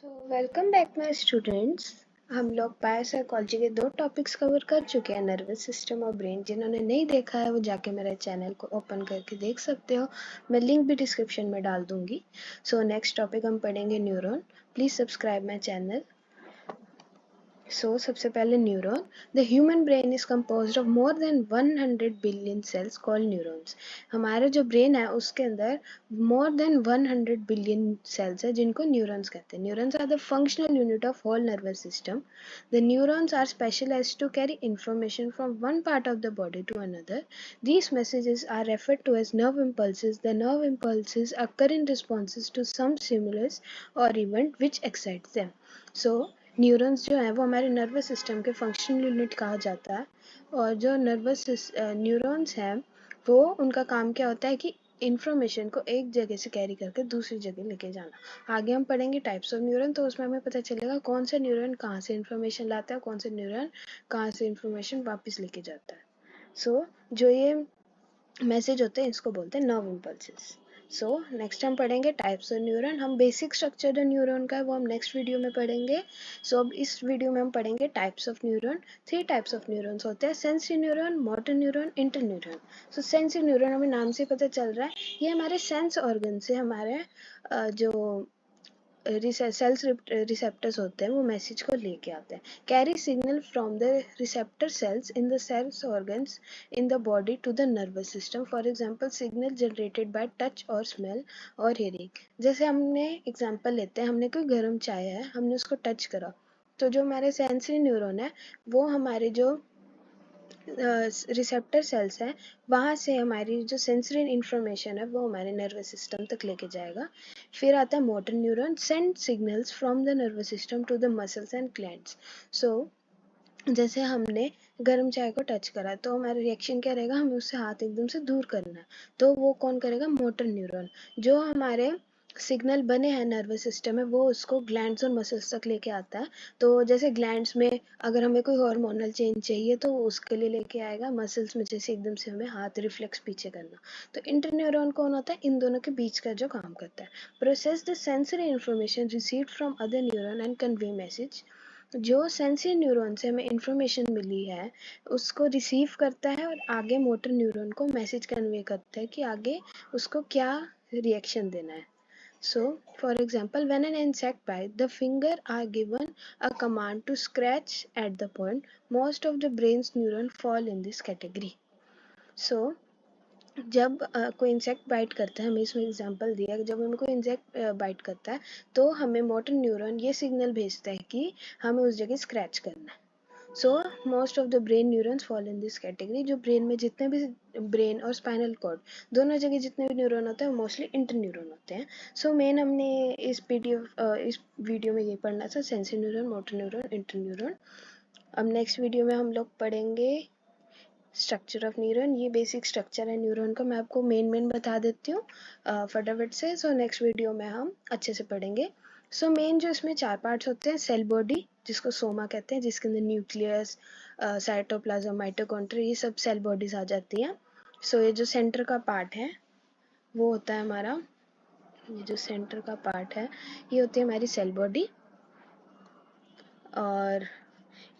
Welcome back my students. हम लोग biopsychology के 2 टॉपिक्स कवर कर चुके हैं, नर्वस सिस्टम और ब्रेन। जिन्होंने नहीं देखा है वो जाके मेरे चैनल को ओपन करके देख सकते हो, मैं लिंक भी डिस्क्रिप्शन में डाल दूंगी। नेक्स्ट टॉपिक हम पढ़ेंगे neuron. Please subscribe my channel. सबसे पहले neuron. The human brain is composed of more than 100 billion cells called neurons. हमारा जो ब्रेन है उसके अंदर मोर देन 100 बिलियन सेल्स है जिनको न्यूरॉन्स कहते हैं। Neurons are the functional unit of whole nervous system. The neurons are specialized to carry information from one part of the body to another. These messages are referred to as nerve impulses. The nerve impulses occur in responses to some stimulus or event which excites them. Neurons जो है वो हमारे nervous system के functional unit कहा जाता है। और जो न्यूरॉन्स हैं वो उनका काम क्या होता है कि इन्फॉर्मेशन को एक जगह से कैरी करके दूसरी जगह लेके जाना। आगे हम पढ़ेंगे टाइप्स ऑफ न्यूरॉन, तो उसमें हमें पता चलेगा कौन सा न्यूरॉन कहाँ से इन्फॉर्मेशन लाता है, कौन सा न्यूरॉन कहाँ से इन्फॉर्मेशन वापस लेके जाता है। जो ये मैसेज होते हैं इसको बोलते हैं नर्व इम्पल्सेस। नेक्स्ट हम पढ़ेंगे टाइप्स ऑफ न्यूरॉन। हम बेसिक स्ट्रक्चर न्यूरॉन का है वो हम नेक्स्ट वीडियो में पढ़ेंगे। अब इस वीडियो में हम पढ़ेंगे types of neuron. 3 types of neurons होते हैं, sensory neuron, motor neuron, inter neuron. Sensory neuron हमें नाम से पता चल रहा है ये हमारे सेंस ऑर्गन से हमारे जो सेल्स रिसेप्टर्स होते हैं वो मैसेज को लेके आते हैं। Carry signal from the receptor cells in the cells organs in the body to the nervous system. For example signal generated by touch और स्मेल और हियरिंग। जैसे हमने एग्जांपल लेते हैं, हमने कोई गर्म चाय है, हमने उसको टच करा, तो जो हमारे सेंसरी न्यूरॉन है वो हमारे जो रिसेप्टर सेल्स हैं वहाँ से हमारी जो सेंसरी इंफॉर्मेशन है वो हमारे नर्वस सिस्टम तक लेके जाएगा। फिर आता है motor neuron, send signals from the nervous system to the muscles and glands. जैसे हमने गर्म चाय को टच करा तो हमारा रिएक्शन क्या रहेगा, हमें उससे हाथ एकदम से दूर करना है, तो वो कौन करेगा, मोटर न्यूरॉन। जो हमारे सिग्नल बने हैं नर्वस सिस्टम में वो उसको ग्लैंड्स और मसल्स तक लेके आता है। तो जैसे ग्लैंड्स में अगर हमें कोई हार्मोनल चेंज चाहिए तो उसके लिए लेके आएगा, मसल्स में जैसे एकदम से हमें हाथ रिफ्लेक्स पीछे करना। तो इंटरन्यूरॉन कौन होता है, इन दोनों के बीच का जो काम करता है। Process the sensory information received from other neuron and convey message. जो सेंसरी न्यूरॉन से हमें इंफॉर्मेशन मिली है उसको रिसीव करता है और आगे मोटर न्यूरॉन को मैसेज कन्वे करता है कि आगे उसको क्या रिएक्शन देना है। For example, when an insect bites, the finger are given a command to scratch at the point. Most of the brain's neurons fall in this category. जब कोई इंसेक्ट बाइट करता है, हमें इसमें एग्जांपल दिया, जब हमें कोई इंसेक्ट बाइट करता है तो हमें मोटर न्यूरॉन ये सिग्नल भेजता है कि हमें उस जगह स्क्रैच करना है। Most of the brain neurons fall in this category. जो ब्रेन में जितने भी ब्रेन और स्पाइनल कॉर्ड दोनों जगह जितने भी न्यूरॉन होते हैं वो मोस्टली इंटर न्यूरॉन होते हैं। मेन हमने इस वीडियो में ये पढ़ना था, sensory neuron, motor neuron, inter neuron. अब नेक्स्ट वीडियो में हम लोग पढ़ेंगे स्ट्रक्चर ऑफ न्यूरॉन। ये बेसिक स्ट्रक्चर है न्यूरॉन का, मैं आपको मेन बता देती हूँ फटाफट से। नेक्स्ट वीडियो में हम अच्छे से पढ़ेंगे। मेन जो इसमें 4 पार्ट्स होते हैं, सेल बॉडी जिसको सोमा कहते हैं, जिसके अंदर न्यूक्लियस, साइटोप्लाज्म, माइटोकॉन्ड्रिया, ये सब सेल बॉडीज आ जाती हैं। ये जो सेंटर का पार्ट है वो होता है हमारा, ये जो सेंटर का पार्ट है ये होती है हमारी सेल बॉडी। और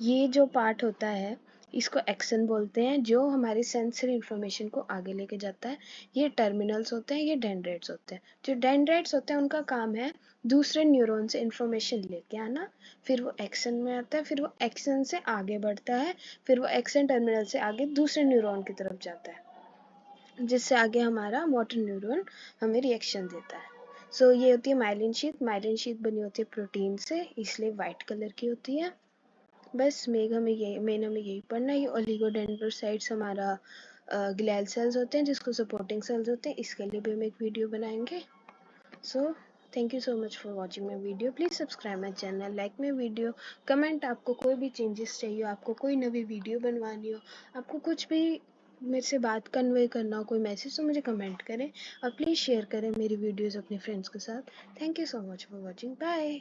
ये जो पार्ट होता है इसको एक्सन बोलते हैं, जो हमारी सेंसरी इंफॉर्मेशन को आगे लेके जाता है। ये टर्मिनल्स होते हैं, ये डेंड्राइट्स होते हैं। जो डेंड्राइट्स होते हैं उनका काम है दूसरे न्यूरॉन से इंफॉर्मेशन लेके आना, फिर वो एक्सन में आता है, फिर वो एक्सन से आगे बढ़ता है, फिर वो एक्सन टर्मिनल से आगे दूसरे न्यूरॉन की तरफ जाता है, जिससे आगे हमारा मोटर न्यूरॉन हमें रिएक्शन देता है। ये होती है माइलिन शीथ। माइलिन शीथ बनी होती है प्रोटीन से, इसलिए वाइट कलर की होती है। बस मेन हमें यही पढ़ना है। ये ओलिगोडेंड्रोसाइट्स हमारा ग्लियल सेल्स होते हैं जिसको सपोर्टिंग सेल्स होते हैं, इसके लिए भी हम एक वीडियो बनाएंगे। Thank you so much for watching my video. Please subscribe my channel, like my video, comment आपको कोई भी चेंजेस चाहिए, आपको कोई नवी वीडियो बनवानी हो, आपको कुछ भी मेरे से बात कन्वे करना हो, कोई मैसेज, तो मुझे कमेंट करें और प्लीज़ शेयर करें मेरी वीडियोज़ अपने फ्रेंड्स के साथ। Thank you so much for watching, bye.